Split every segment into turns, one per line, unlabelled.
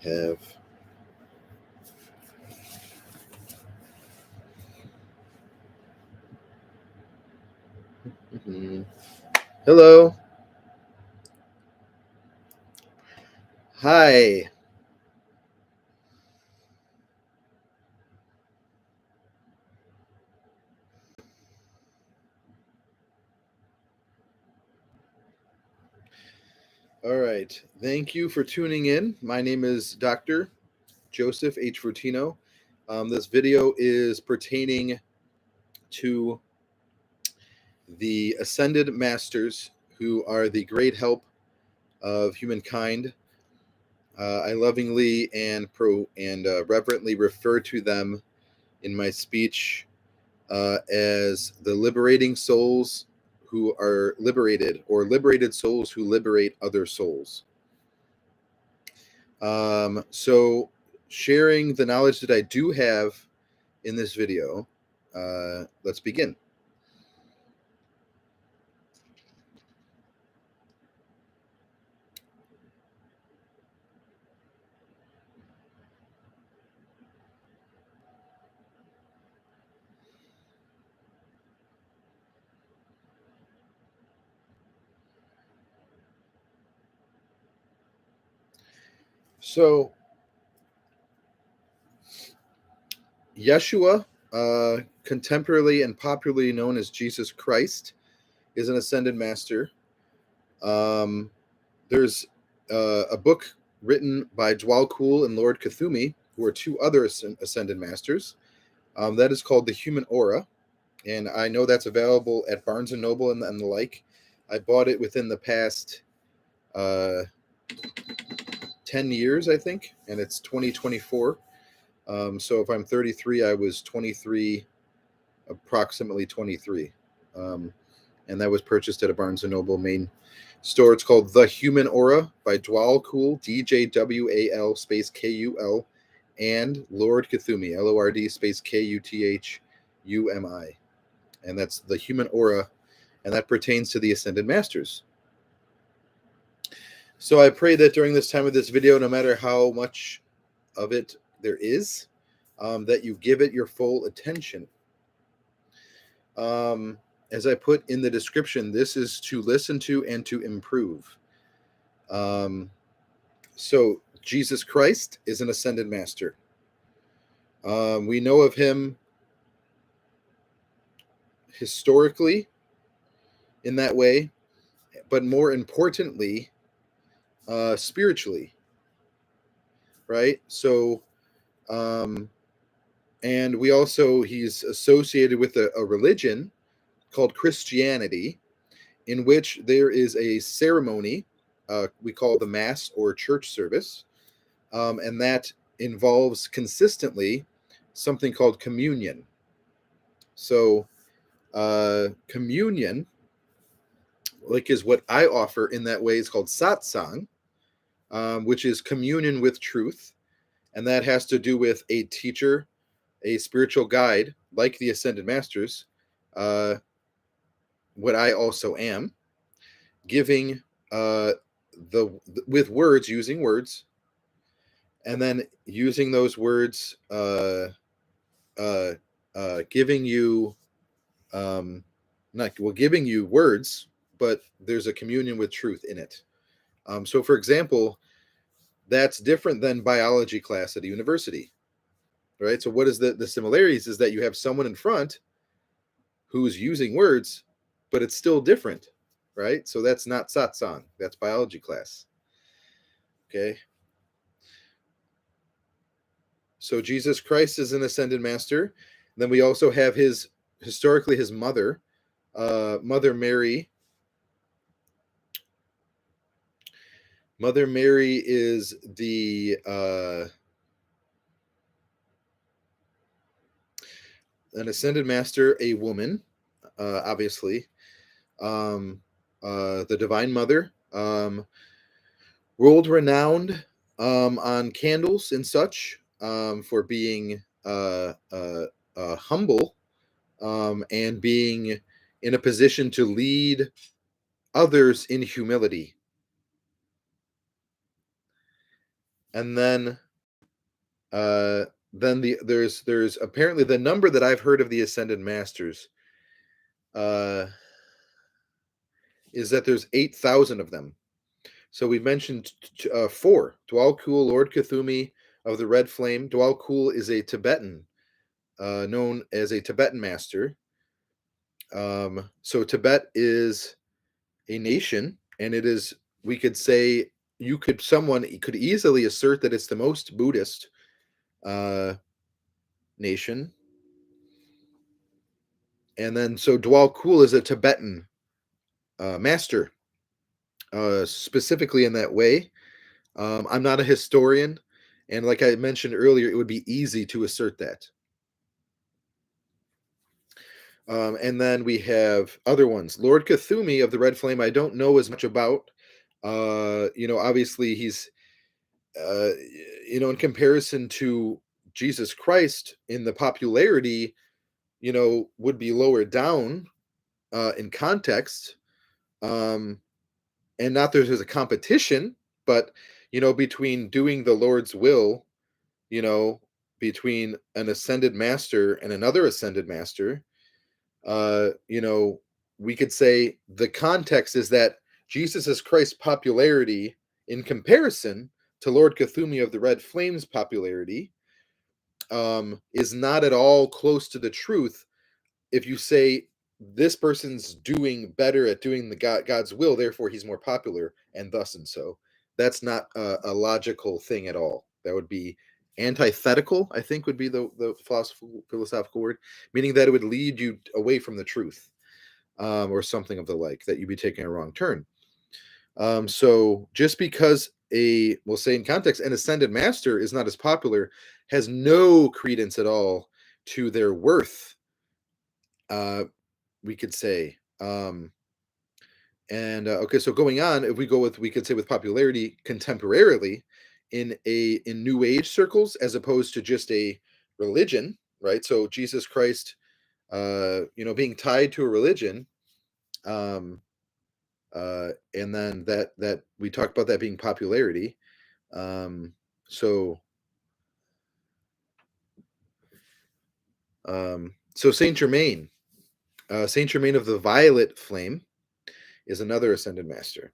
have Hello. Hi. All right. Thank you for tuning in. My name is Dr. Joseph H. Vertino. This video is pertaining to the ascended masters who are the great help of humankind. I lovingly and reverently refer to them in my speech as the liberating souls who are liberated, or liberated souls who liberate other souls. So sharing the knowledge that I do have in this video, let's begin. So Yeshua, contemporarily and popularly known as Jesus Christ, is an ascended master. There's a book written by Dwal Kul and Lord Cthulhu, who are two other ascended masters. That is called The Human Aura, and I know that's available at Barnes & Noble and the like. I bought it within the past 10 years, I think, and it's 2024. So if I'm 33, I was 23, approximately 23. And that was purchased at a Barnes & Noble main store. It's called The Human Aura by Dwal Kul, DJWAL space KUL, and Lord Cthulhu, LORD space KUTHUMI. And that's The Human Aura, and that pertains to the Ascended Masters. So I pray that during this time of this video, no matter how much of it there is, that you give it your full attention. As I put in the description, this is to listen to and to improve. So Jesus Christ is an ascended master. We know of him historically in that way, but more importantly, spiritually, right? So, and we also, he's associated with a religion called Christianity, in which there is a ceremony we call the Mass or church service, and that involves consistently something called communion. So communion, like, is what I offer in that way, is called satsang, which is communion with truth, and that has to do with a teacher, a spiritual guide, like the Ascended Masters, what I also am, giving with words, using words, and then using those words, giving you, giving you words, but there's a communion with truth in it. So, for example, that's different than biology class at a university, right? So, what is the similarities? Is that you have someone in front who's using words, but it's still different, right? So that's not satsang, that's biology class. Okay. So Jesus Christ is an ascended master. Then we also have historically his mother, Mother Mary. Mother Mary is an ascended master, a woman, obviously. The Divine Mother, world renowned on candles and such, for being humble, and being in a position to lead others in humility. And uh, then there's apparently the number that I've heard of the ascended masters uh, is that there's 8,000 of them. So we mentioned four: Dwal Kul, Lord Cthulhu of the Red Flame. Dwal Kul is a Tibetan, known as a Tibetan master. So Tibet is a nation, and it is, we could say, someone could easily assert that it's the most Buddhist uh, nation. And then so Dwal Kul is a Tibetan master, specifically in that way. I'm not a historian, and like I mentioned earlier, it would be easy to assert that. And then we have other ones. Lord Cthulhu of the Red Flame, I don't know as much about. Obviously he's, uh, in comparison to Jesus Christ in the popularity, would be lower down in context. Um, and not that there's a competition, but, between doing the Lord's will, you know, between an ascended master and another ascended master, uh, you know, we could say the context is that Jesus Christ's popularity in comparison to Lord Cthulhu of the Red Flames popularity is not at all close to the truth. If you say this person's doing better at doing God's will, therefore he's more popular, and thus and so, that's not a logical thing at all. That would be antithetical, I think, would be the philosophical word, meaning that it would lead you away from the truth, or something of the like, that you'd be taking a wrong turn. So just because we'll say in context, an ascended master is not as popular, has no credence at all to their worth, uh, we could say. And okay, so going on, if we go with, we could say with popularity contemporarily in New Age circles, as opposed to just a religion, right? So Jesus Christ, being tied to a religion, um, and then that we talked about that being popularity. Um, so so Saint Germain of the Violet Flame is another ascended master.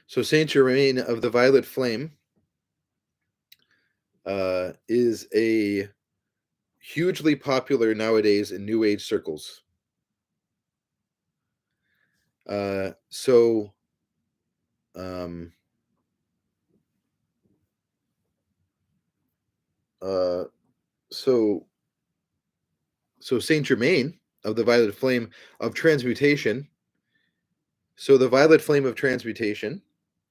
So Saint Germain of the Violet Flame is a hugely popular nowadays in New Age circles. So um, uh, so so Saint Germain of the Violet Flame of Transmutation. So the Violet Flame of Transmutation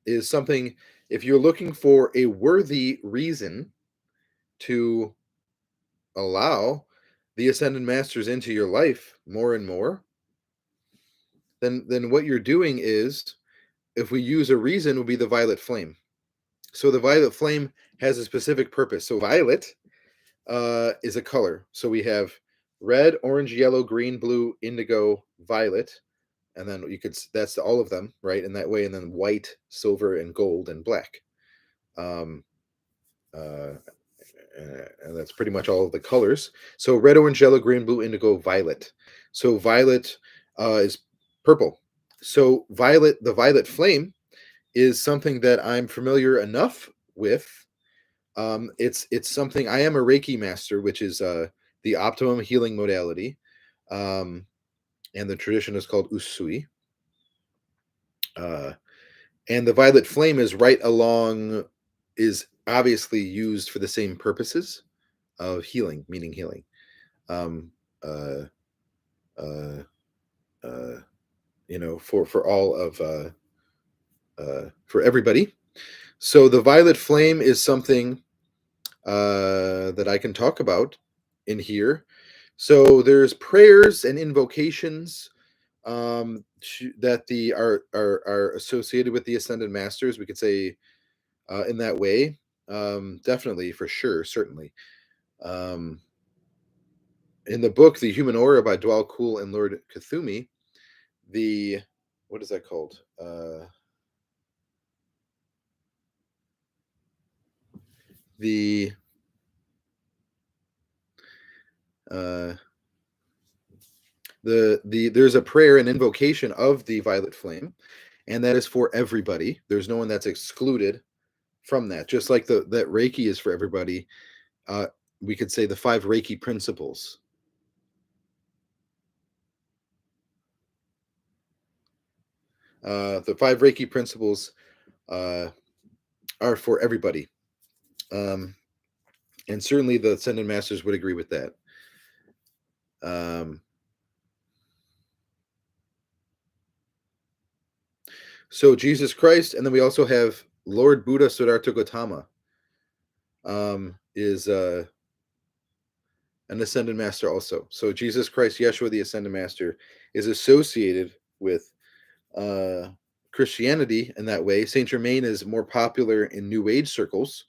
is something. If you're looking for a worthy reason to allow the ascended masters into your life more and more, then what you're doing is, if we use a reason, would be the violet flame. So the violet flame has a specific purpose. So violet is a color. So we have red, orange, yellow, green, blue, indigo, violet, and then that's all of them, right? In that way, and then white, silver, and gold, and black. Um, uh, and that's pretty much all of the colors. So red, orange, yellow, green, blue, indigo, violet. So violet is purple. So the violet flame is something that I'm familiar enough with. It's something, I am a Reiki master, which is the optimum healing modality, um, and the tradition is called Usui. Uh, and the violet flame is obviously used for the same purposes of healing, meaning healing. Um, uh, uh, uh, for all of for everybody. So the violet flame is something that I can talk about in here. So there's prayers and invocations that are associated with the ascended masters. We could say in that way, definitely, for sure, certainly. Um, in the book The Human Aura by Dwal Kul and Lord Kuthumi, what is that called? There's a prayer and invocation of the violet flame, and that is for everybody. There's no one that's excluded from that. Just like that Reiki is for everybody, we could say the 5 Reiki principles. The 5 Reiki principles are for everybody, and certainly the Ascended Masters would agree with that. So Jesus Christ, and then we also have Lord Buddha Siddhartha Gautama, is an Ascended Master also. So Jesus Christ, Yeshua, the Ascended Master, is associated with Christianity in that way. Saint Germain is more popular in New Age circles,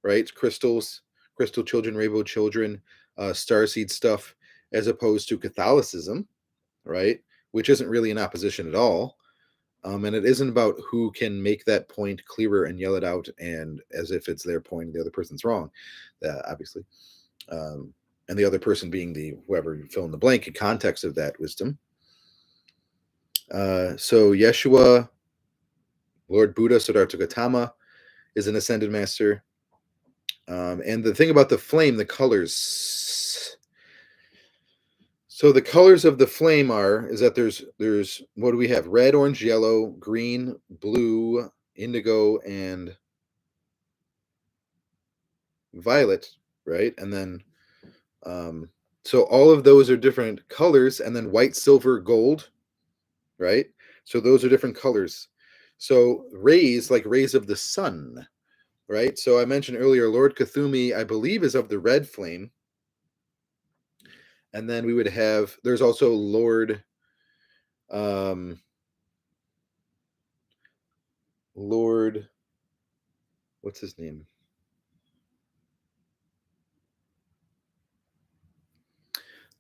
right? Crystals, crystal children, rainbow children, starseed stuff, as opposed to Catholicism, right? Which isn't really in opposition at all. And it isn't about who can make that point clearer and yell it out and as if it's their point and the other person's wrong, obviously. And the other person being whoever you fill in the blank in context of that wisdom. So Yeshua, Lord Buddha, Siddhartha Gautama, is an Ascended Master. And the thing about the flame, the colors. So the colors of the flame is that there's what do we have? Red, orange, yellow, green, blue, indigo, and violet, right? And then so all of those are different colors, and then white, silver, gold, right? So those are different colors. So rays, like rays of the sun, right? So I mentioned earlier, Lord Kuthumi, I believe, is of the red flame. And then we would have, there's also Lord what's his name?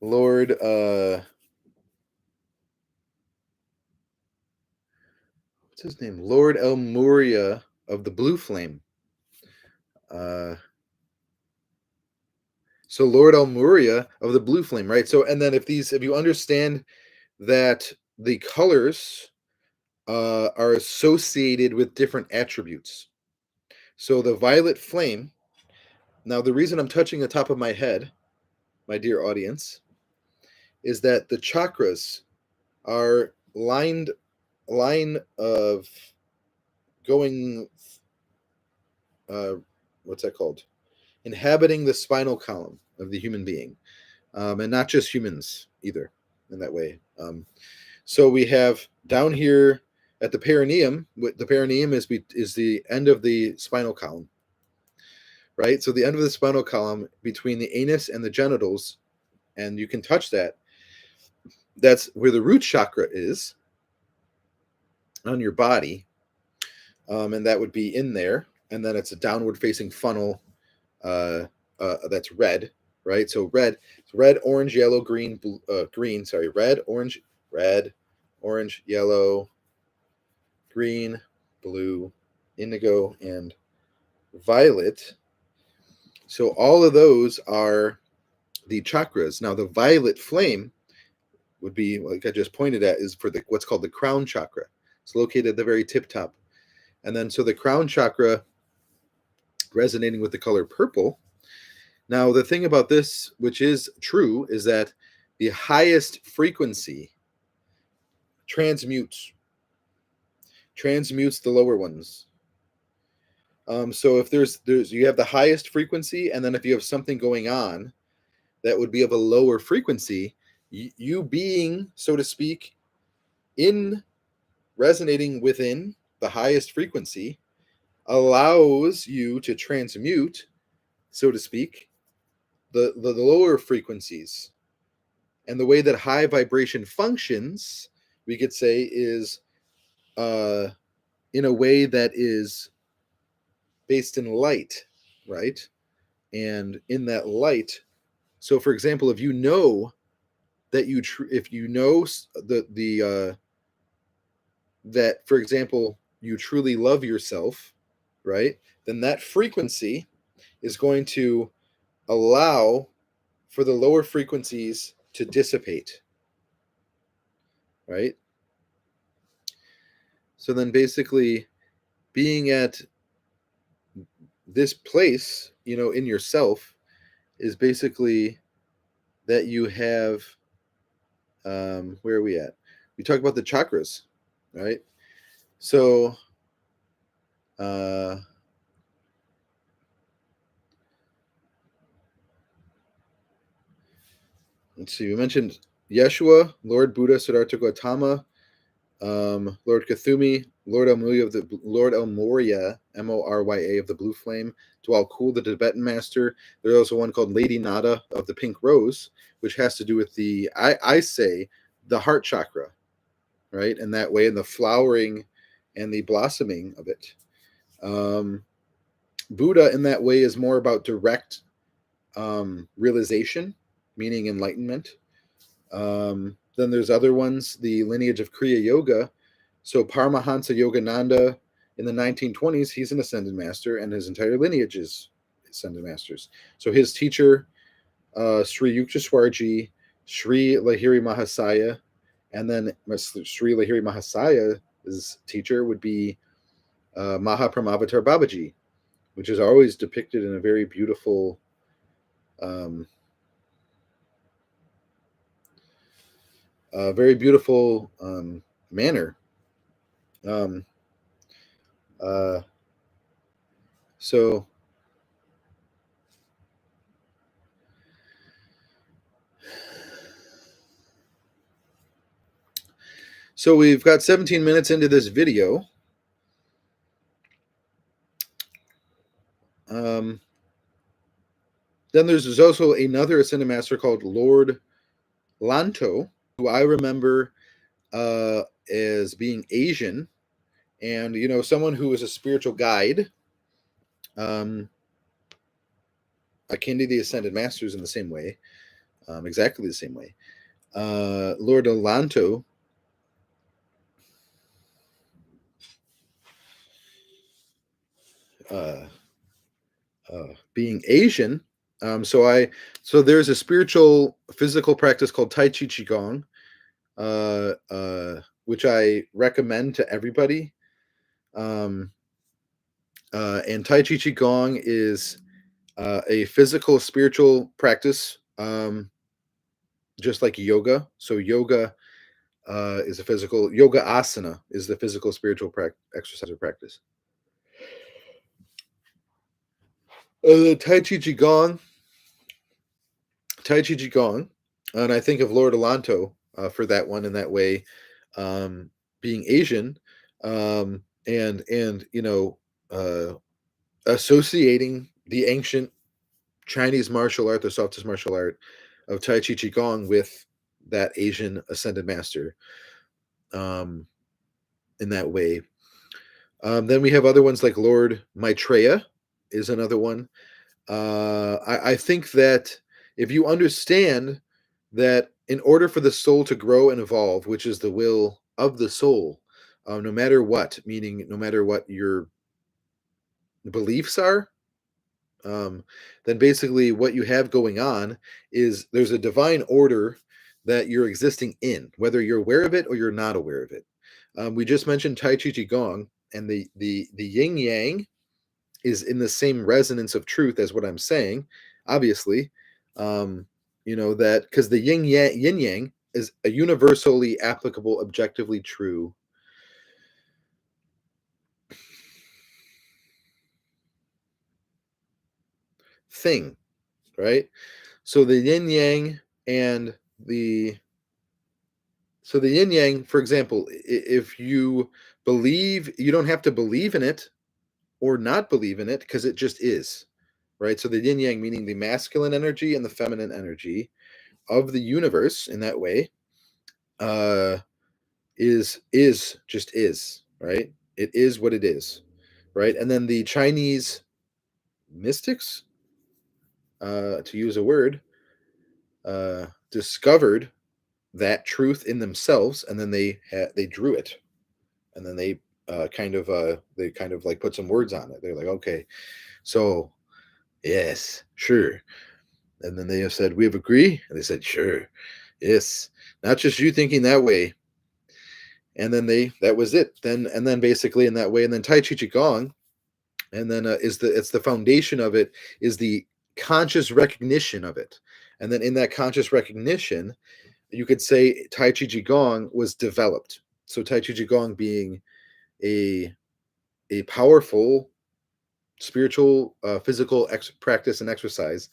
Lord what's his name? Lord El Muria of the blue flame. So Lord El Muria of the blue flame, right? So and then if you understand that the colors are associated with different attributes. So the violet flame. Now the reason I'm touching the top of my head, my dear audience, is that the chakras are line of going what's that called? Inhabiting the spinal column of the human being, and not just humans either in that way. So we have down here at the perineum. The perineum is the end of the spinal column, right? So the end of the spinal column between the anus and the genitals, and you can touch that. That's where the root chakra is on your body, and that would be in there. And then it's a downward facing funnel that's red, right? So red, orange, yellow, green, green. Sorry, red, orange, yellow, green, blue, indigo, and violet. So all of those are the chakras. Now the violet flame would be, like I just pointed at, is for what's called the crown chakra. It's located at the very tip top. And then so the crown chakra resonating with the color purple. Now the thing about this, which is true, is that the highest frequency transmutes the lower ones. So if there's you have the highest frequency, and then if you have something going on that would be of a lower frequency, you being, so to speak, in resonating within the highest frequency allows you to transmute, so to speak, the lower frequencies. And the way that high vibration functions, we could say, is in a way that is based in light, right? And in that light, So, for example, if you know that if you know that, for example, you truly love yourself, right? Then that frequency is going to allow for the lower frequencies to dissipate, right? So then basically being at this place, in yourself is basically that you have, where are we at? We talk about the chakras, right? So, uh, let's see, we mentioned Yeshua, Lord Buddha, Siddhartha Gautama, Lord Kathumi, Lord Elmoria, Morya of the Blue Flame, Dwal Kul, the Tibetan master. There's also one called Lady Nada of the Pink Rose, which has to do with I say, the heart chakra, right? And that way, in the flowering and the blossoming of it. Buddha, in that way, is more about direct realization, meaning enlightenment. Then there's other ones, the lineage of Kriya Yoga. So Paramahansa Yogananda in the 1920s, he's an ascended master, and his entire lineage is ascended masters. So his teacher, Sri Yukteswarji, Sri Lahiri Mahasaya, and then Sri Lahiri Mahasaya's teacher would be Mahaprabhavatar Babaji, which is always depicted in a very beautiful um, manner. Um, uh, so So we've got 17 minutes into this video. Then there's also another ascended master called Lord Lanto, who I remember as being Asian, and someone who was a spiritual guide. Akin to the ascended masters in the same way, exactly the same way. Lord Lanto being Asian. So there's a spiritual physical practice called Tai Chi Qigong, which I recommend to everybody. And Tai Chi Qigong is a physical spiritual practice, just like yoga. So yoga is a physical, yoga asana is the physical spiritual exercise or practice. The Tai Chi Qigong, and I think of Lord Alanto for that one in that way, being Asian, and associating the ancient Chinese martial art, the softest martial art of Tai Chi Qigong, with that Asian ascended master, in that way. Then we have other ones like Lord Maitreya is another one. I think that if you understand that in order for the soul to grow and evolve, which is the will of the soul, no matter what, meaning no matter what your beliefs are, then basically what you have going on is there's a divine order that you're existing in, whether you're aware of it or you're not aware of it. We just mentioned Tai Chi Qigong, and the yin yang is in the same resonance of truth as what I'm saying, obviously. That because the yin yang is a universally applicable, objectively true thing, right? So the yin yang and the so the yin yang, for example, if you believe, you don't have to believe in it or not believe in it, because it just is, right? So the yin yang, meaning the masculine energy and the feminine energy of the universe, in that way, uh, is just is, right? It is what it is, right? And then the Chinese mystics, to use a word, discovered that truth in themselves, and then they drew it, and then they kind of like put some words on it. They're like, okay, so yes, sure. And then they have said, we have agree, and they said, sure, yes, not just you thinking that way. And then that was it. Then basically in that way, and then Tai Chi Qigong, and then it's the foundation of it is the conscious recognition of it, and then in that conscious recognition, you could say Tai Chi Qigong was developed. So Tai Chi Qigong being a powerful spiritual, physical practice and exercise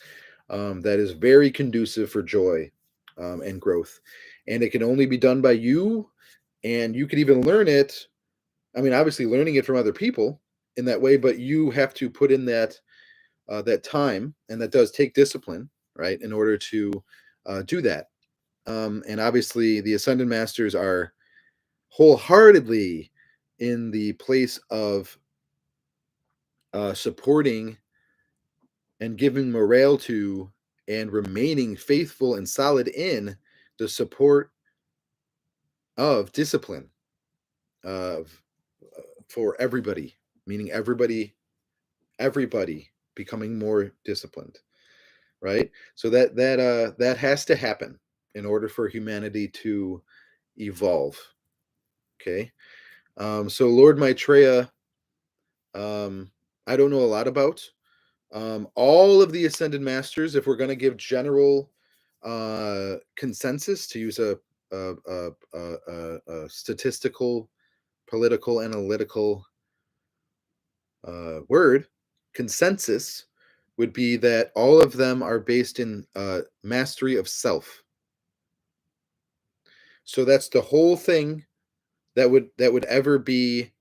that is very conducive for joy and growth, and it can only be done by you, and you could even learn it. I mean, obviously, learning it from other people in that way, but you have to put in that time, and that does take discipline, right, in order to do that. And obviously, the Ascended Masters are wholeheartedly in the place of supporting and giving morale to and remaining faithful and solid in the support of discipline of for everybody, meaning everybody becoming more disciplined, right? So that has to happen in order for humanity to evolve. Okay. So Lord Maitreya, I don't know a lot about. All of the Ascended Masters, if we're going to give general consensus, to use a statistical, political, analytical word, consensus would be that all of them are based in mastery of self. So that's the whole thing that would ever be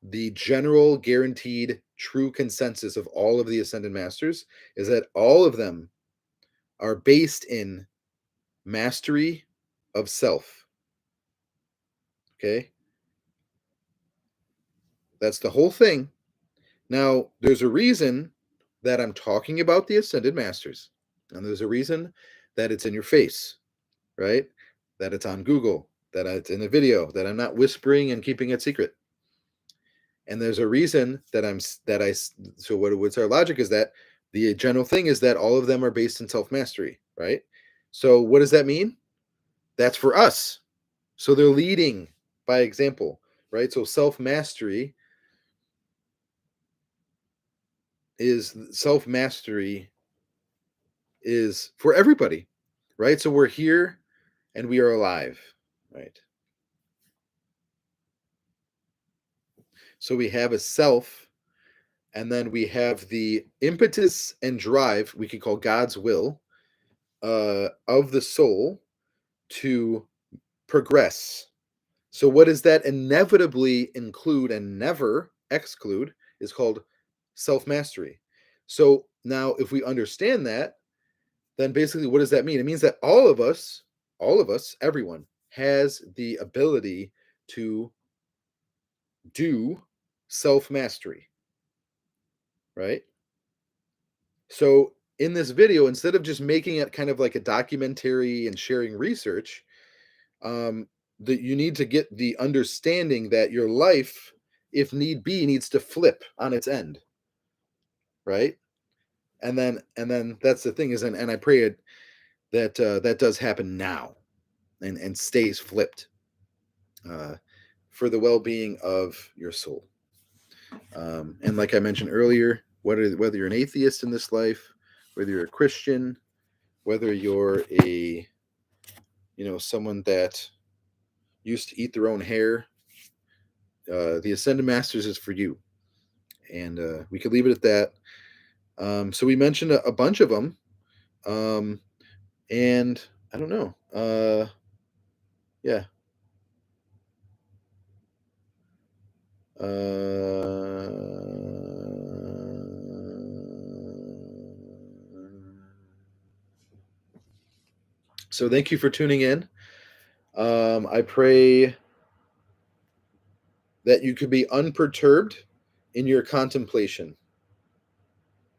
the general guaranteed true consensus of all of the Ascended Masters, is that all of them are based in mastery of self. Okay? That's the whole thing. Now, there's a reason that I'm talking about the Ascended Masters, and there's a reason that it's in your face, right? That it's on Google, that it's in a video, that I'm not whispering and keeping it secret. And there's a reason that so what's our logic is that the general thing is that all of them are based in self-mastery, right? So what does that mean? That's for us. So they're leading by example, right? So self-mastery is for everybody, right? So we're here and we are alive, right? So we have a self, and then we have the impetus and drive, we could call God's will, of the soul to progress. So what does that inevitably include and never exclude is called self-mastery. So now if we understand that, then basically what does that mean? It means that all of us, everyone has the ability to do self-mastery, right? So in this video, instead of just making it kind of like a documentary and sharing research, that you need to get the understanding that your life, if need be, needs to flip on its end, right? And then that's the thing is, and I pray it that that does happen now, and stays flipped uh, for the well-being of your soul. And like I mentioned earlier, whether you're an atheist in this life, whether you're a Christian, whether you're a someone that used to eat their own hair, the Ascended Masters is for you, and we could leave it at that. So we mentioned a bunch of them, and I don't know. Yeah. So thank you for tuning in. I pray that you could be unperturbed in your contemplation.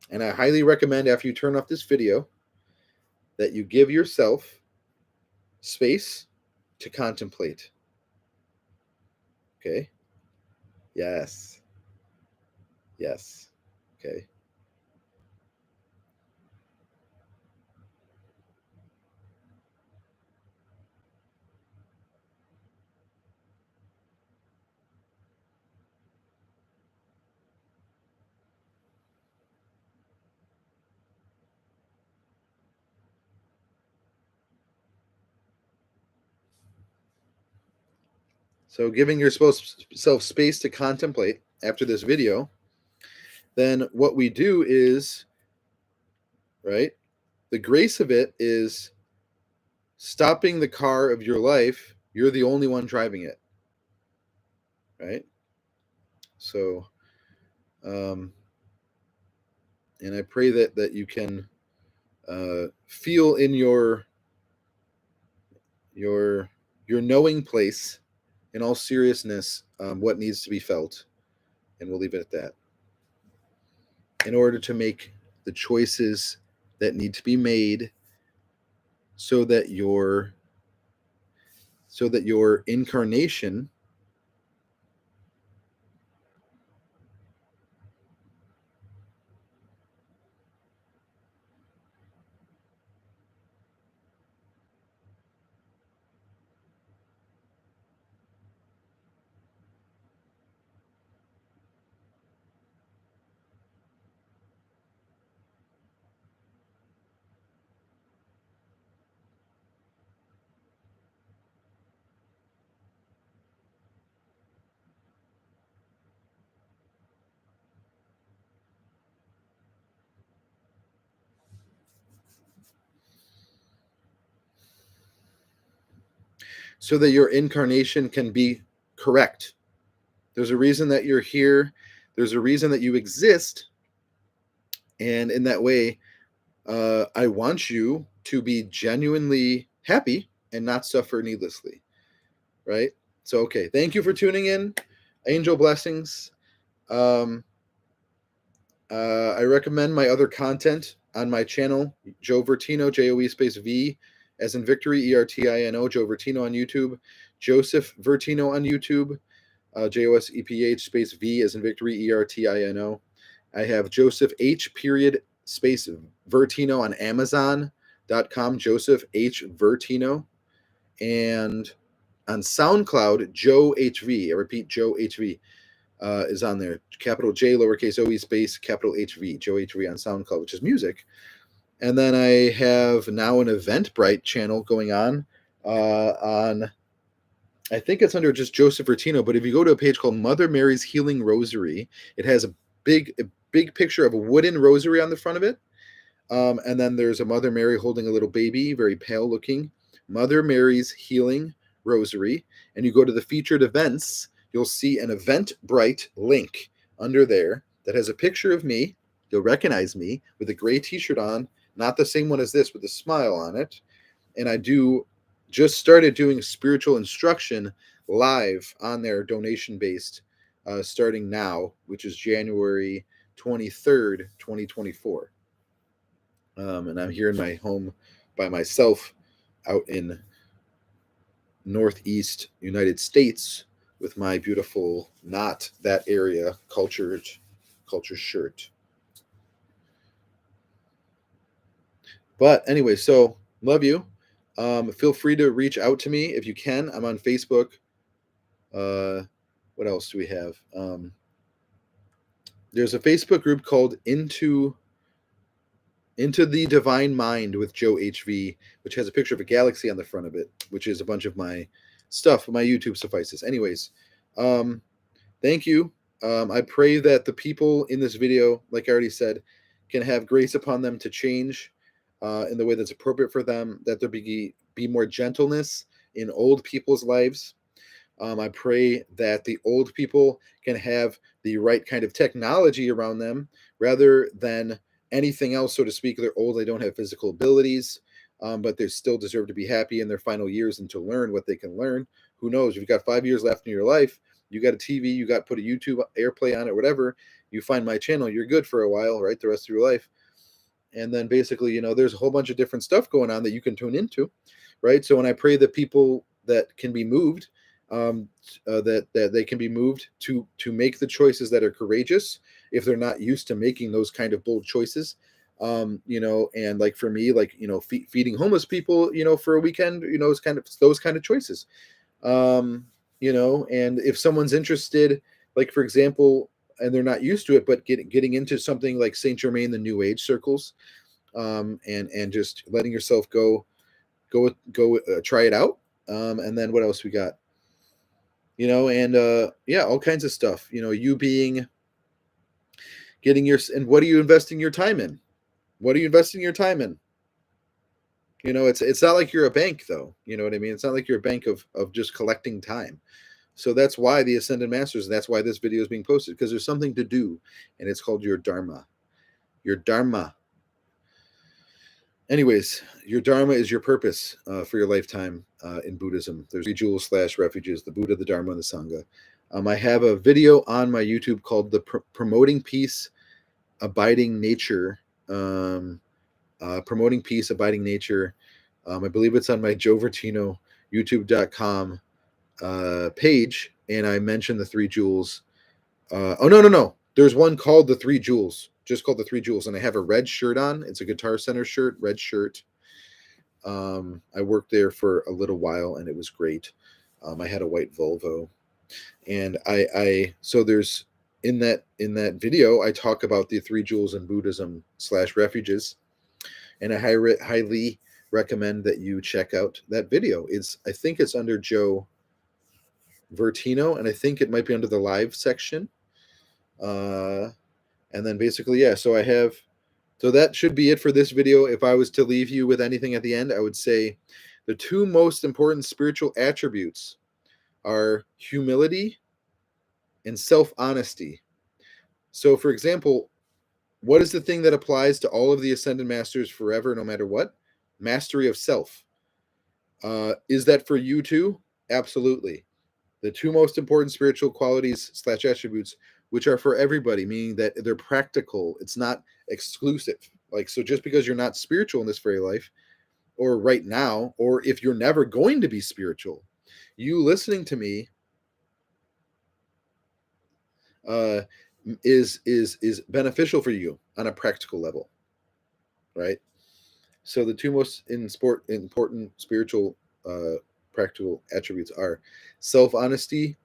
And I highly recommend, after you turn off this video, that you give yourself space to contemplate. Okay? Yes. Yes. Okay. So giving yourself space to contemplate after this video, then what we do is, right, the grace of it is stopping the car of your life. You're the only one driving it, right? So, and I pray that you can feel in your your knowing place, in all seriousness, what needs to be felt, and we'll leave it at that. In order to make the choices that need to be made, so that your incarnation so that your incarnation can be correct. There's a reason that you're here. There's a reason that you exist. And in that way, I want you to be genuinely happy and not suffer needlessly. Right? So, okay. Thank you for tuning in. Angel blessings. Um, I recommend my other content on my channel, Joe Vertino, Joe space V, as in victory, Ertino, Joe Vertino on YouTube, Joseph Vertino on YouTube, JOSEPH space V as in victory, ERTINO. I have Joseph H period space Vertino on Amazon.com, Joseph H Vertino, and on SoundCloud, Joe HV. I repeat, Joe HV. Is on there. Capital J, lowercase O, E, space, capital HV, Joe HV on SoundCloud, which is music. And then I have now an Eventbrite channel going on, I think it's under just Joseph Vertino, but if you go to a page called Mother Mary's Healing Rosary, it has a big picture of a wooden rosary on the front of it. And then there's a Mother Mary holding a little baby, very pale looking. Mother Mary's Healing Rosary. And you go to the featured events, you'll see an Eventbrite link under there that has a picture of me. You'll recognize me with a gray t-shirt on, not the same one as this with a smile on it. And I just started doing spiritual instruction live on their donation based starting now, which is January 23rd, 2024. And I'm here in my home by myself out in Northeast United States with my beautiful, not that area culture shirt. But anyway, so love you. Feel free to reach out to me if you can. I'm on Facebook. What else do we have? There's a Facebook group called Into the Divine Mind with Joe HV, which has a picture of a galaxy on the front of it, which is a bunch of my stuff. My YouTube suffices. Anyways, thank you. I pray that the people in this video, like I already said, can have grace upon them to change in the way that's appropriate for them, that there be more gentleness in old people's lives. I pray that the old people can have the right kind of technology around them rather than anything else, so to speak. They're old, they don't have physical abilities, but they still deserve to be happy in their final years and to learn what they can learn. Who knows? If you've got 5 years left in your life, you got a TV, you got put a YouTube AirPlay on it, whatever, you find my channel, you're good for a while, right? The rest of your life. And then basically, there's a whole bunch of different stuff going on that you can tune into, right? So when I pray that people that can be moved, that they can be moved to make the choices that are courageous if they're not used to making those kind of bold choices. And like for me, like, feeding homeless people, for a weekend, is kind of those kind of choices. And if someone's interested, like for example, and they're not used to it, but getting into something like Saint Germain, the New Age circles, and just letting yourself go try it out. And then what else we got? And yeah, all kinds of stuff. You being getting your and what are you investing your time in? What are you investing your time in? It's not like you're a bank, though. You know what I mean? It's not like you're a bank of just collecting time. So that's why the Ascended Masters, and that's why this video is being posted, because there's something to do, and it's called your Dharma. Your Dharma. Anyways, your Dharma is your purpose for your lifetime in Buddhism. There's three jewels / refuges: the Buddha, the Dharma, and the Sangha. I have a video on my YouTube called the Promoting Peace, Abiding Nature. Promoting Peace, Abiding Nature. I believe it's on my Joe Vertino, youtube.com page, and I mentioned the three jewels. Oh, no. There's one called the Three Jewels, just called the Three Jewels, and I have a red shirt on. It's a Guitar Center shirt, red shirt. I worked there for a little while, and it was great. I had a white Volvo, and so there's in that video I talk about the three jewels in Buddhism / refuges, and I highly recommend that you check out that video. I think it's under Joe Vertino, and I think it might be under the live section. And then basically, yeah, so that should be it for this video. If I was to leave you with anything at the end, I would say the two most important spiritual attributes are humility and self-honesty. So for example, what is the thing that applies to all of the Ascended Masters forever, no matter what? Mastery of self. Is that for you too? Absolutely. The two most important spiritual qualities / attributes, which are for everybody, meaning that they're practical. It's not exclusive. Like, so just because you're not spiritual in this very life, or right now, or if you're never going to be spiritual, you listening to me is beneficial for you on a practical level, right? So the two most important spiritual practical attributes are self-honesty,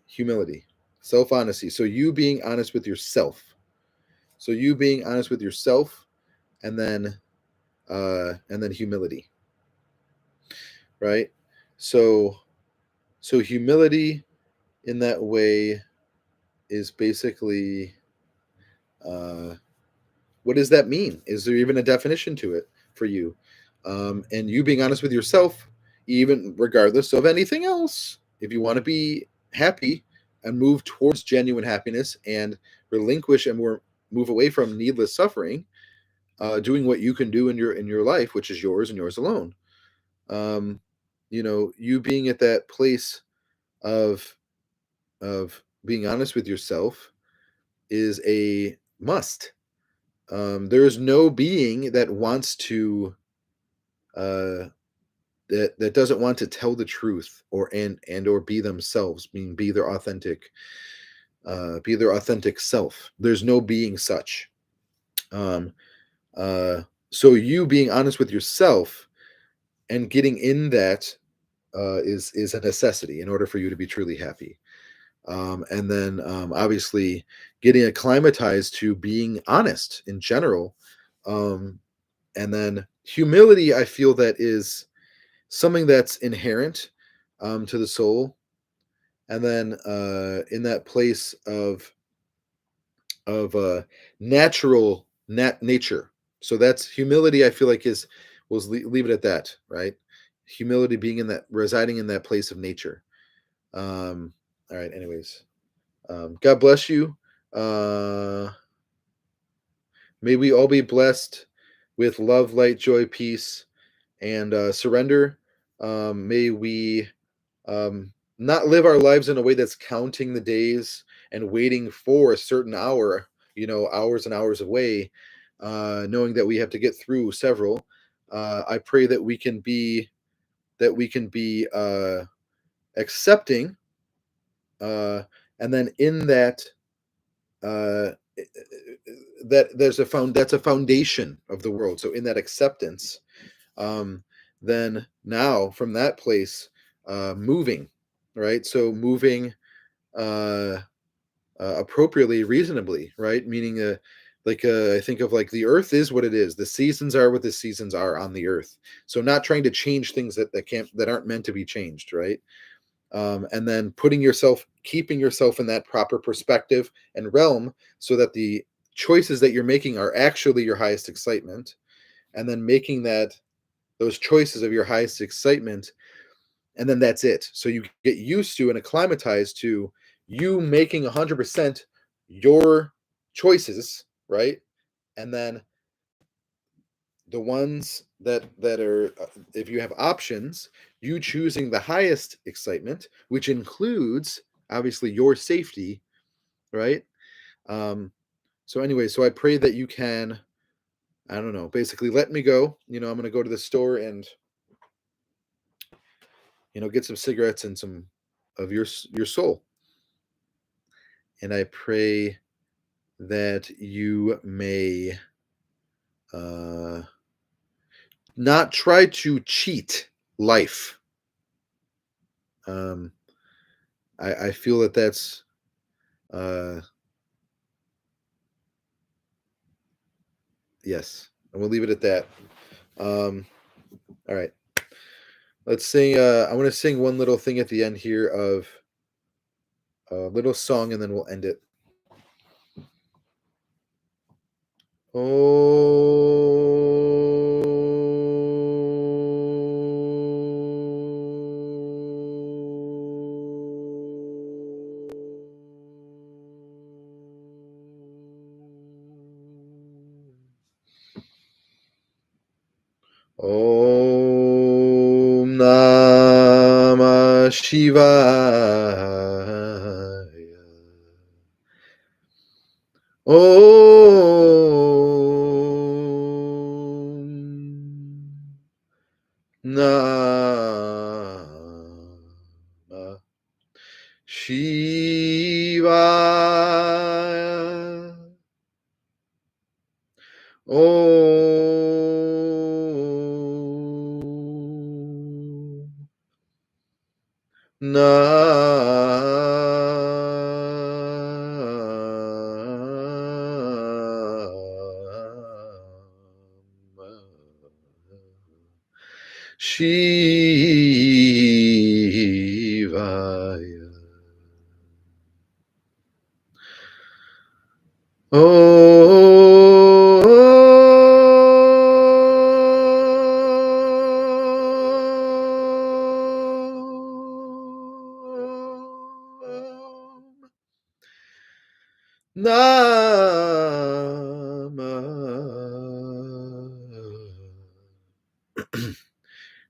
humility. Self-honesty. So you being honest with yourself. And then humility. Right? So humility in that way is basically what does that mean? Is there even a definition to it for you? And you being honest with yourself, even regardless of anything else, if you want to be happy and move towards genuine happiness and relinquish and move away from needless suffering, doing what you can do in your life, which is yours and yours alone. You being at that place of being honest with yourself is a must. There is no being that wants to that doesn't want to tell the truth or be themselves, meaning be their authentic self. There's no being such. So you being honest with yourself and getting in that is a necessity in order for you to be truly happy. And then obviously getting acclimatized to being honest in general. And then humility, I feel that is something that's inherent to the soul. And then in that place of natural nature. So that's humility, I feel like we'll leave it at that, right? Humility being residing in that place of nature. All right, anyways. God bless you. May we all be blessed with love, light, joy, peace, and surrender. May we not live our lives in a way that's counting the days and waiting for a certain hour, hours and hours away. knowing that we have to get through several. I pray that we can be accepting, and then in that, uh, that's a foundation of the world. So in that acceptance, then now from that place, moving, right? So moving uh, appropriately, reasonably, right? Meaning, I think of like the earth is what it is. The seasons are what the seasons are on the earth. So not trying to change things that aren't meant to be changed, right? And then keeping yourself in that proper perspective and realm, so that the choices that you're making are actually your highest excitement, and then making those choices of your highest excitement, and then that's it. So you get used to and acclimatized to you making 100% your choices, right? And then the ones that are, if you have options, you choosing the highest excitement, which includes obviously your safety, right? um so anyway, so I pray that you can, I don't know, basically let me go. I'm going to go to the store and get some cigarettes and some of your soul. And I pray that you may uh, not try to cheat life. Um, I feel that that's yes. And we'll leave it at that. All right. Let's sing. I want to sing one little thing at the end here of a little song, and then we'll end it. Om Namah Shivaya. Om Namah Shivaya. Om Shivaya. Namah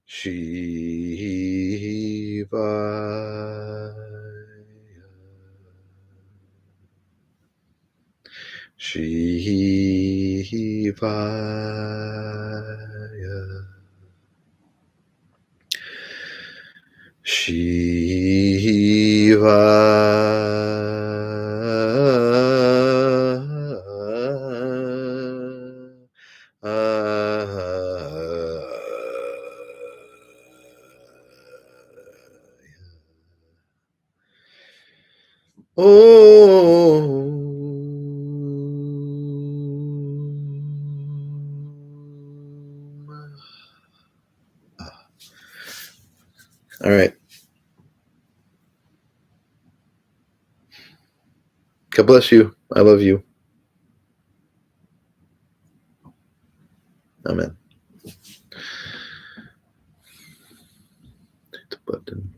Shivaya. Shivaya. All right. God bless you. I love you. Amen. Hit the button.